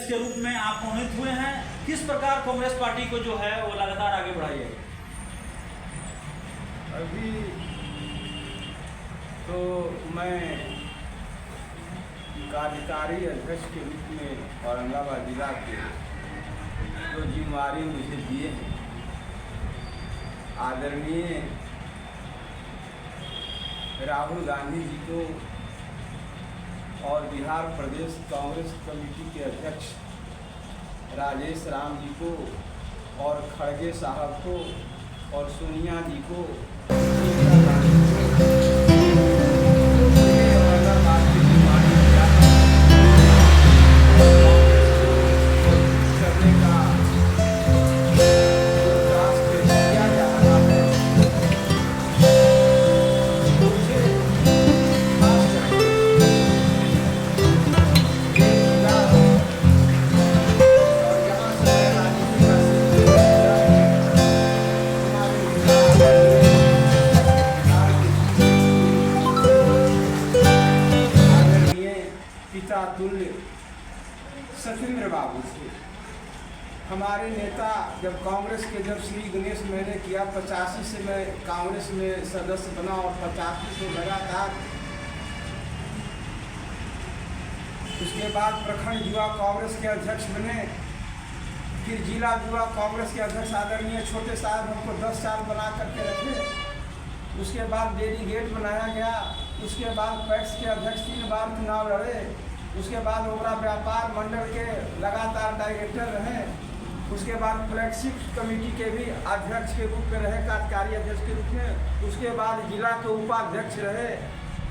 अध्यक्ष के रूप में आप मनोनीत हुए हैं। किस प्रकार कांग्रेस पार्टी को जो है वो लगातार आगे बढ़ाइएगा? अभी तो मैं कार्यकारी अध्यक्ष के रूप में औरंगाबाद जिला के जो जिम्मेवारी मुझे दिए हैं आदरणीय राहुल गांधी जी को और बिहार प्रदेश कांग्रेस कमेटी के अध्यक्ष राजेश राम जी को और खड़गे साहब को और सोनिया जी को तुल्य सत्येंद्र बाबू थे हमारे नेता। जब कांग्रेस के जब श्री गणेश मैंने किया 85 से मैं कांग्रेस में सदस्य बना और 85 से लगातार उसके बाद प्रखंड युवा कांग्रेस के अध्यक्ष बने, फिर जिला युवा कांग्रेस के अध्यक्ष आदरणीय छोटे साहब हमको 10 साल बना करके रखे। उसके बाद डेलीगेट बनाया गया, उसके बाद पैक्स के अध्यक्ष 3 बार चुनाव लड़े, उसके बाद ओबरा व्यापार मंडल के लगातार डायरेक्टर रहे, उसके बाद फ्लैगशिप कमेटी के भी अध्यक्ष के रूप में रहे, कार्यकारी अध्यक्ष के रूप में। उसके बाद जिला के उपाध्यक्ष रहे,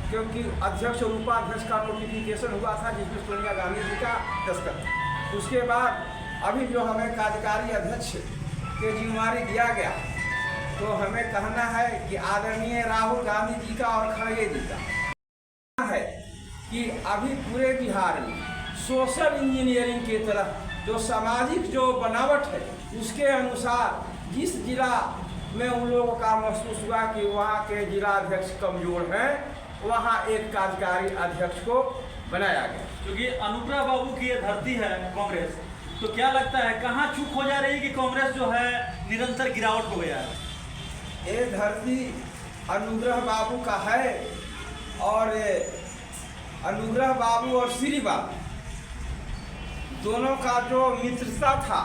क्योंकि अध्यक्ष और उपाध्यक्ष का नोटिफिकेशन हुआ था जिसमें सोनिया गांधी जी का दस्तखत। उसके बाद अभी जो हमें कार्यकारी अध्यक्ष के जिम्मेवारी दिया गया, तो हमें कहना है कि आदरणीय राहुल गांधी जी का और खड़गे जी का है कि अभी पूरे बिहार में सोशल इंजीनियरिंग की तरफ जो सामाजिक जो बनावट है उसके अनुसार जिस जिला में उन लोगों का महसूस हुआ कि वहाँ के जिला अध्यक्ष कमजोर हैं, वहाँ एक कार्यकारी अध्यक्ष को बनाया गया। क्योंकि अनुग्रह बाबू की ये धरती है कांग्रेस, तो क्या लगता है कहाँ चूक हो जा रही है कि कांग्रेस जो है निरंतर गिरावट हो गया है? ये धरती अनुग्रह बाबू का है और अनुग्रह बाबू और श्री बाबू दोनों का जो मित्रता था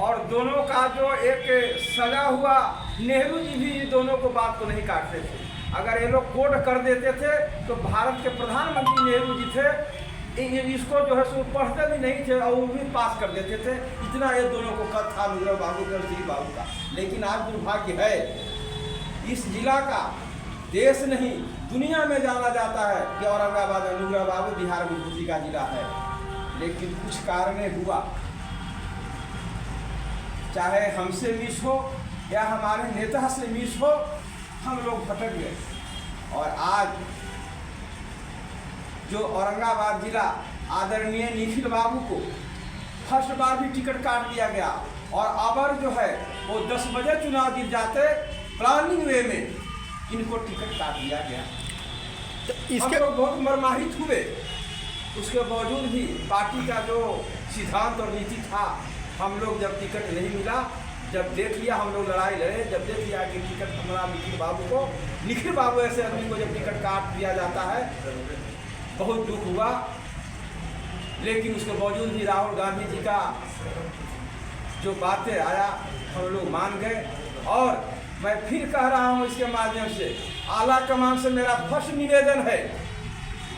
और दोनों का जो एक सजा हुआ, नेहरू जी भी दोनों को बात को नहीं काटते थे। अगर ये लोग कोड कर देते थे तो भारत के प्रधानमंत्री नेहरू जी थे, इसको जो है सो पढ़ते भी नहीं थे और वो भी पास कर देते थे। इतना ये दोनों को कद था अनुग्रह बाबू का और श्री बाबू का। लेकिन आज दुर्भाग्य है इस जिला का देश नहीं दुनिया में जाना जाता है कि औरंगाबाद अनुग्रह बाबू बिहार विभूति का जिला है। लेकिन कुछ कारण हुआ, चाहे हमसे मिस हो या हमारे नेता से मिस हो, हम लोग भटक गए। और आज जो औरंगाबाद जिला आदरणीय निखिल बाबू को फर्स्ट बार भी टिकट काट दिया गया और अबर जो है वो 10 बजे चुनाव जीत जाते, प्लानिंग वे में इनको टिकट काट दिया गया। तो इसके हम लोग बहुत मर्माहित हुए। उसके बावजूद भी पार्टी का जो सिद्धांत और नीति था, हम लोग जब टिकट नहीं मिला, जब देख लिया हम लोग लड़ाई लड़े, जब देख लिया कि टिकट हमारा निखिल बाबू को, निखिल बाबू ऐसे आदमी को जब टिकट काट दिया जाता है, बहुत दुख हुआ। लेकिन उसके बावजूद भी राहुल गांधी जी का जो बातें आया हम लोग मान गए। और मैं फिर कह रहा हूँ इसके माध्यम से आला कमान से मेरा फर्स्ट निवेदन है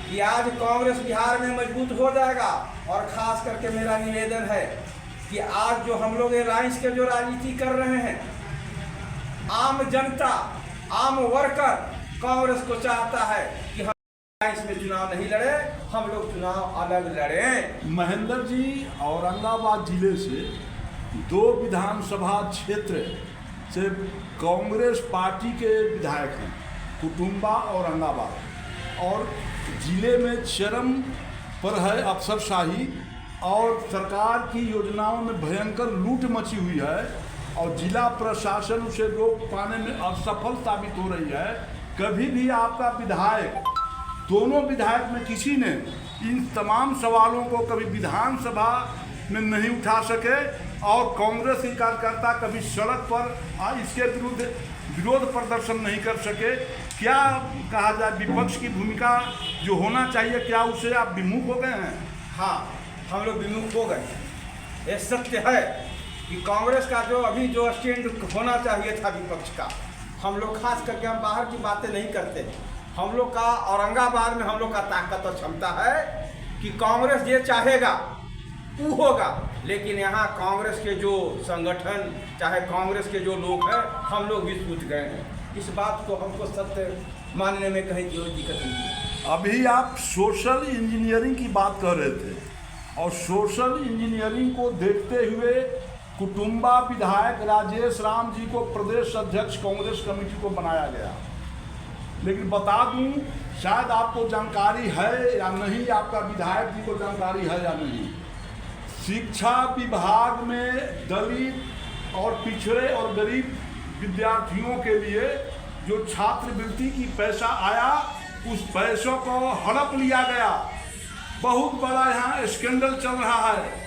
कि आज कांग्रेस बिहार में मजबूत हो जाएगा। और खास करके मेरा निवेदन है कि आज जो हम लोग अलायंस के जो राजनीति कर रहे हैं, आम जनता, आम वर्कर कांग्रेस को चाहता है कि हम अलायंस में चुनाव नहीं लड़े, हम लोग चुनाव अलग लड़े। महेंद्र जी औरंगाबाद जिले से 2 विधानसभा क्षेत्र से कांग्रेस पार्टी के विधायक हैं, कुटुंबा औरंगाबाद, और जिले में चरम पर है अफसरशाही और सरकार की योजनाओं में भयंकर लूट मची हुई है और जिला प्रशासन उसे रोक पाने में असफल साबित हो रही है। कभी भी आपका विधायक, दोनों विधायक में किसी ने इन तमाम सवालों को कभी विधानसभा में नहीं उठा सके और कांग्रेस के कार्यकर्ता कभी सड़क पर इसके विरुद्ध विरोध प्रदर्शन नहीं कर सके। क्या कहा जाए, विपक्ष की भूमिका जो होना चाहिए, क्या उससे आप विमुख हो गए हैं? हाँ, हम लोग विमुख हो गए। ये सत्य है कि कांग्रेस का जो अभी जो स्टैंड होना चाहिए था विपक्ष का, हम लोग खास करके हम बाहर की बातें नहीं करते। हम लोग का औरंगाबाद में हम लोग का ताकत और क्षमता है कि कांग्रेस ये चाहेगा वो होगा, लेकिन यहाँ कांग्रेस के जो संगठन, चाहे कांग्रेस के जो लोग हैं, हम लोग भी टूट गए हैं। इस बात को हमको सत्य मानने में कहीं कोई दिक्कत नहीं है। अभी आप सोशल इंजीनियरिंग की बात कर रहे थे और सोशल इंजीनियरिंग को देखते हुए कुटुंबा विधायक राजेश राम जी को प्रदेश अध्यक्ष कांग्रेस कमेटी को बनाया गया। लेकिन बता दूं, शायद आपको जानकारी है या नहीं, आपका विधायक जी को जानकारी है या नहीं, शिक्षा विभाग में दलित और पिछड़े और गरीब विद्यार्थियों के लिए जो छात्रवृत्ति की पैसा आया, उस पैसों को हड़प लिया गया। बहुत बड़ा यहाँ स्कैंडल चल रहा है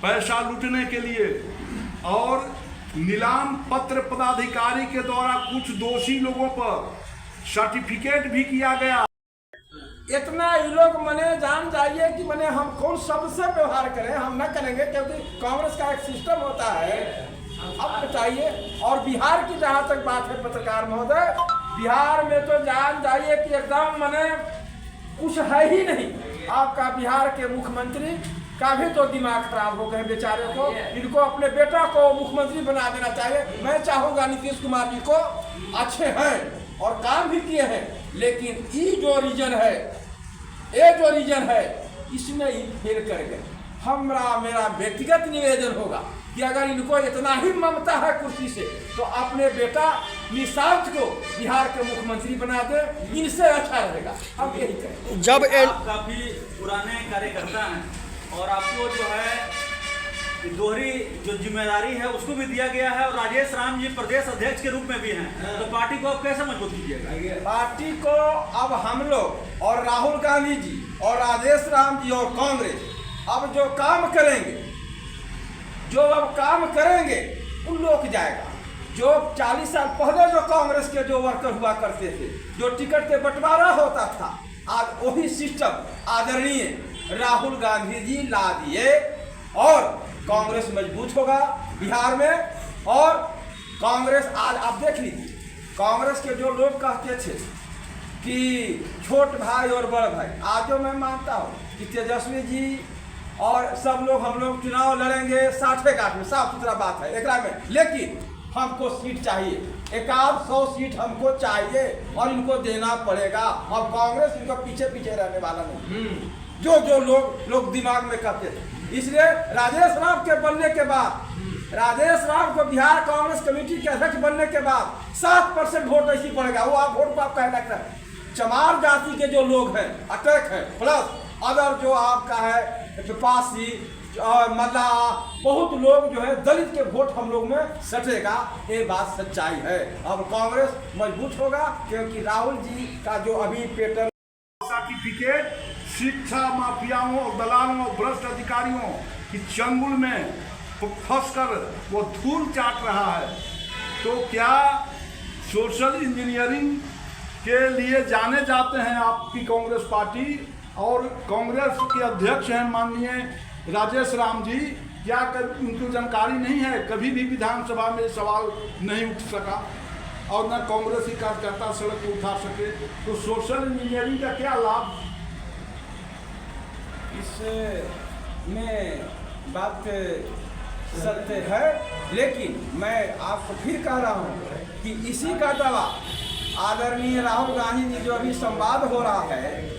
पैसा लूटने के लिए, और नीलाम पत्र पदाधिकारी के द्वारा कुछ दोषी लोगों पर सर्टिफिकेट भी किया गया। इतना ये लोग मने जान जाइए कि मने हम कौन सबसे व्यवहार करें, हम न करेंगे, क्योंकि कांग्रेस का एक सिस्टम होता है। अब बताइए, और बिहार की जहाँ तक बात है पत्रकार महोदय, बिहार में तो जान जाइए कि एकदम मने कुछ है ही नहीं। आपका बिहार के मुख्यमंत्री का भी तो दिमाग खराब हो गए बेचारे को। इनको अपने बेटा को मुख्यमंत्री बना देना चाहिए। मैं चाहूँगा नीतीश कुमार जी को, अच्छे हैं और काम भी किए हैं, लेकिन ये जो रीजन है इसमें ही फेल कर गए। मेरा व्यक्तिगत निवेदन होगा कि अगर इनको इतना ही ममता है कुर्सी से, तो अपने बेटा निशांत को बिहार के मुख्यमंत्री बना दे, इनसे अच्छा रहेगा। हम यही कहें। जब आप काफी पुराने कार्यकर्ता हैं और आपको जो है दोहरी जो जिम्मेदारी है उसको भी दिया गया है, और राजेश राम जी प्रदेश अध्यक्ष के रूप में भी हैं, तो पार्टी को आप कैसे मजबूत कीजिएगा? पार्टी को अब हम लोग और राहुल गांधी जी और राजेश राम जी और कांग्रेस अब जो काम करेंगे उन लोग जाएगा। जो 40 साल पहले जो कांग्रेस के जो वर्कर हुआ करते थे, जो टिकट के बंटवारा होता था, आज वही सिस्टम आदरणीय राहुल गांधी जी ला दिए और कांग्रेस मजबूत होगा बिहार में। और कांग्रेस आज आप देख लीजिए, कांग्रेस के जो लोग कहते थे कि छोट भाई और बड़ भाई, आज जो मैं मानता हूँ कि तेजस्वी जी और सब लोग, हम लोग चुनाव लड़ेंगे 60 में, साफ सुथरा बात है एकरा में, लेकिन हमको सीट चाहिए, 100 सीट हमको चाहिए और इनको देना पड़ेगा। और कांग्रेस इनको पीछे रहने वाला नहीं, जो लोग दिमाग में करते थे। इसलिए राजेश राम के बनने के बाद, राजेश राम को बिहार कांग्रेस कमेटी के अध्यक्ष बनने के बाद 7% वोट ऐसी पड़ेगा। वो आप वोट को आप कहना लगता है चमार जाति के जो लोग हैं, अटैक है, प्लस अदर जो आपका है पिपासी और मल्ला, बहुत लोग जो है दलित के वोट हम लोग में सटेगा। ये बात सच्चाई है। अब कांग्रेस मजबूत होगा क्योंकि राहुल जी का जो अभी पेटर सर्टिफिकेट शिक्षा माफियाओं और दलालों और भ्रष्ट अधिकारियों की चंगुल में फंसकर वो धूल चाट रहा है। तो क्या सोशल इंजीनियरिंग के लिए जाने जाते हैं आपकी कांग्रेस पार्टी, और कांग्रेस के अध्यक्ष हैं माननीय राजेश राम जी, क्या उनको जानकारी नहीं है? कभी भी विधानसभा में सवाल नहीं उठ सका और न कांग्रेस ही कार्यकर्ता सड़क को उठा सके, तो सोशल इंजीनियरिंग का क्या लाभ? इसमें बात सत्य है, लेकिन मैं आपको फिर कह रहा हूँ कि इसी का दवा आदरणीय राहुल गांधी जी जो अभी संवाद हो रहा है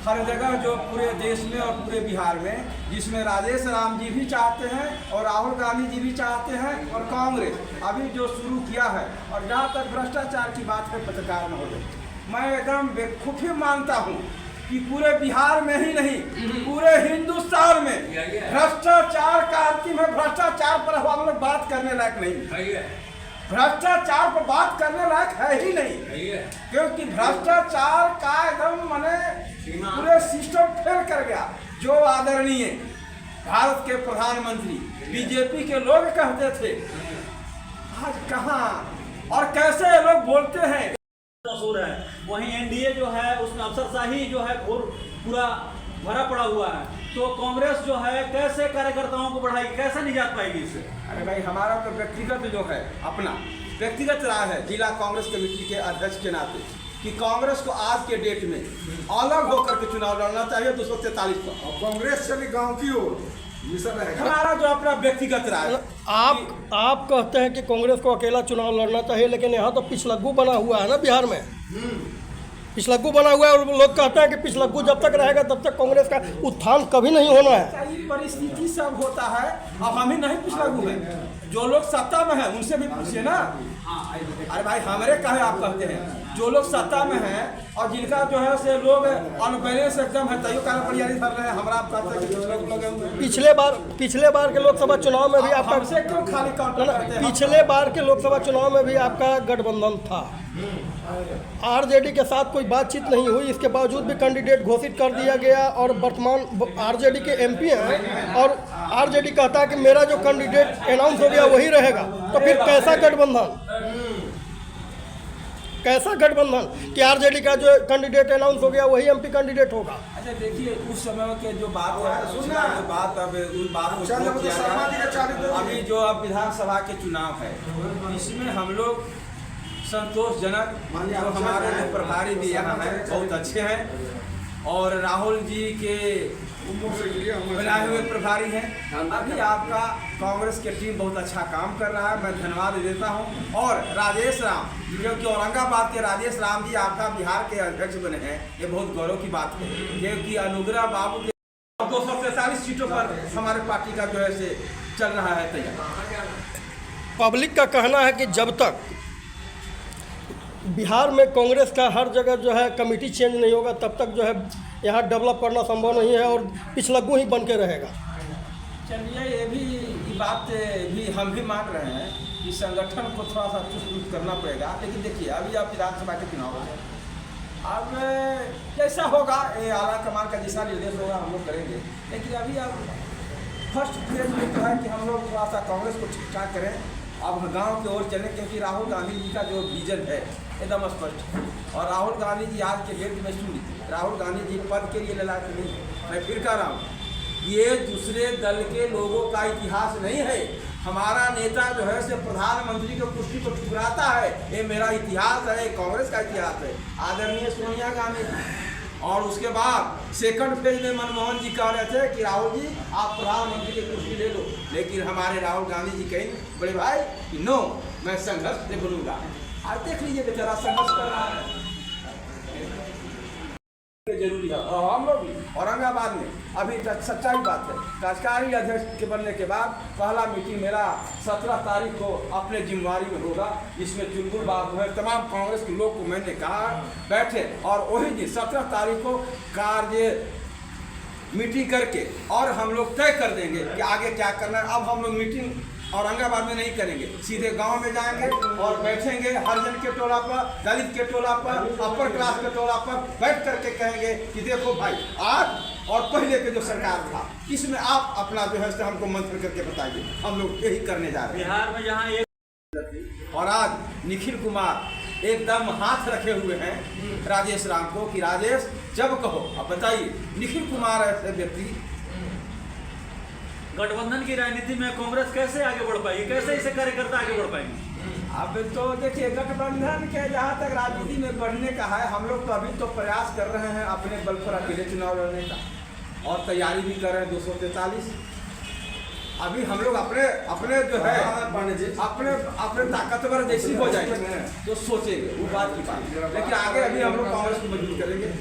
हर जगह, जो पूरे देश में और पूरे बिहार में, जिसमें राजेश राम जी भी चाहते हैं और राहुल गांधी जी भी चाहते हैं और कांग्रेस अभी जो शुरू किया है। और जहाँ तक भ्रष्टाचार की बात है पत्रकार महोदय, मैं एकदम बेखूफी मानता हूँ कि पूरे बिहार में ही नहीं, पूरे हिंदुस्तान में भ्रष्टाचार का अंतिम है। भ्रष्टाचार पर हम लोग बात करने लायक नहीं, भ्रष्टाचार पर बात करने लायक है ही नहीं, क्योंकि भ्रष्टाचार का एकदम माने पूरे सिस्टम फेल कर गया। जो आदरणीय भारत के प्रधानमंत्री बीजेपी के लोग कहते थे, आज कहाँ और कैसे ये लोग बोलते हैं। मशहूर है। वहीं एनडीए जो है उसमें अफसरशाही जो है पूरा भरा पड़ा हुआ है, तो कांग्रेस जो है कैसे कार्यकर्ताओं को बढ़ाएगी, कैसे निजात पाएगी इससे? अरे भाई, हमारा तो व्यक्तिगत जो है अपना व्यक्तिगत राय है जिला कांग्रेस कमेटी के अध्यक्ष के नाते कि कांग्रेस को आज के डेट में अलग होकर के चुनाव लड़ना चाहिए 243 पर, और कांग्रेस चली गांव की ओर मिशन रहेगा। हमारा जो अपना व्यक्तिगत राय है। आप कहते हैं कि कांग्रेस को अकेला चुनाव लड़ना चाहिए, लेकिन यहाँ तो पिछलग्गू बना हुआ है ना बिहार में। पिछलग्गू बना हुआ है और लोग कहते हैं कि पिछलग्गू जब तक रहेगा तब तक कांग्रेस का उत्थान कभी नहीं होना है। ये परिस्थिति सब होता है। अब हम ही नहीं पिछलग्गू हैं, जो लोग सत्ता में हैं उनसे भी पूछिए ना। अरे भाई, हमारे काहे आप कहते हैं, जो लोग सत्ता में हैं और जिनका जो है से लोग अनबैलेंस एकदम है, तैयो कारण परियारी धर रहे हैं। हमरा आप कहते हैं कि पिछलग्गू लगे हुए हैं। पिछले बार के लोकसभा चुनाव में भी आपका हमसे क्यों खाली काउंटर करते हैं? पिछले बार के लोकसभा चुनाव में भी आपका गठबंधन था, आरजेडी के साथ कोई बातचीत नहीं हुई, इसके बावजूद भी कैंडिडेट घोषित कर दिया गया और वर्तमान आरजेडी के एमपी हैं और आरजेडी कहता है कि मेरा जो कैंडिडेट अनाउंस हो गया वही रहेगा। तो फिर कैसा गठबंधन कि आरजेडी का जो कैंडिडेट अनाउंस हो गया वही एमपी कैंडिडेट होगा? अच्छा देखिए, उस समय के जो बात है, जो बात अब उन बात को छोड़ दिया जाए। अभी जो अब विधानसभा के चुनाव है, इसमें हम लोग संतोषजनक, जो हमारे जो प्रभारी भी यहाँ हैं बहुत अच्छे हैं और राहुल जी के बनाए हुए प्रभारी हैं। अभी आपका कांग्रेस की टीम बहुत अच्छा काम कर रहा है, मैं धन्यवाद देता हूं। और राजेश राम, जो कि औरंगाबाद के राजेश राम जी आपका बिहार के अध्यक्ष बने हैं, ये बहुत गौरव की बात है, क्योंकि अनुग्रह बाबू के 243 सीटों पर हमारे पार्टी का जो है से चल रहा है तैयार। पब्लिक का कहना है कि जब तक बिहार में कांग्रेस का हर जगह जो है कमेटी चेंज नहीं होगा तब तक जो है यहाँ डेवलप करना संभव नहीं है और पिछलग्गू ही बन के रहेगा। चलिए, ये बात भी हम भी मान रहे हैं कि संगठन को थोड़ा सा चुस्त करना पड़ेगा। लेकिन देखिए, अभी आप विधानसभा के चुनाव है, अब जैसा होगा ये आला कमान का दिशा निर्देश होगा, हम लोग करेंगे। लेकिन अभी अब फर्स्ट फेज में तो है कि हम लोग थोड़ा सा कांग्रेस को ठीक ठाक करें, अब गांव की ओर चलें, क्योंकि राहुल गांधी जी का जो विजन है एकदम स्पष्ट। और राहुल गांधी जी आज के डेट में सुन लीजिए, राहुल गांधी जी पद के लिए लड़ाई नहीं, मैं फिर कह रहा हूँ, ये दूसरे दल के लोगों का इतिहास नहीं है। हमारा नेता जो है से प्रधानमंत्री की कुर्सी को ठुकराता है, ये मेरा इतिहास है, कांग्रेस का इतिहास है, आदरणीय सोनिया गांधी जी। और उसके बाद सेकंड फेज में मनमोहन जी कह रहे थे कि राहुल जी आप प्रधानमंत्री की कुर्सी ले लो, लेकिन हमारे राहुल गांधी जी कहें बड़े भाई कि नो, मैं संघर्ष से बनूंगा। आज देख लीजिए बेचारा संघर्ष कर रहा है, जरूरी है। और हम लोग भी औरंगाबाद में अभी तक सच्चाई बात है, कार्यकारी अध्यक्ष के बनने के बाद पहला मीटिंग मेरा 17 तारीख को अपने जिम्मेवारी में होगा, जिसमें चुलबुल बाबू है, तमाम कांग्रेस के लोग को मैंने कहा बैठे और वही दिन 17 तारीख को कार्य मीटिंग करके और हम लोग तय कर देंगे कि आगे क्या करना है। अब हम लोग मीटिंग औरंगाबाद में नहीं करेंगे, सीधे गांव में जाएंगे और बैठेंगे, हरिजन के टोला पर, दलित के टोला पर, अपर क्लास के टोला पर बैठ करके कहेंगे कि देखो भाई, आज और पहले के जो सरकार था इसमें आप अपना जो है हमको मंथन करके बताइए, हम लोग यही करने जा रहे हैं। बिहार में जहाँ एक और आज निखिल कुमार एकदम हाथ रखे हुए हैं राजेश राम को कि राजेश जब कहो। अब बताइए, निखिल कुमार ऐसे व्यक्ति गठबंधन की राजनीति में कांग्रेस कैसे आगे बढ़ पाएगी, कैसे इसे कार्यकर्ता आगे बढ़ पाएंगे? अब तो देखिए, गठबंधन के जहाँ तक राजनीति में बढ़ने का है, हम लोग तो अभी तो प्रयास कर रहे हैं अपने बल पर अकेले चुनाव लड़ने का और तैयारी भी कर रहे हैं 243। अभी हम लोग अपने जो है अपने ताकतवर जैसी हो जाएंगे तो सोचेंगे वो बात की बात, लेकिन आगे अभी हम लोग कांग्रेस को मजबूत करेंगे।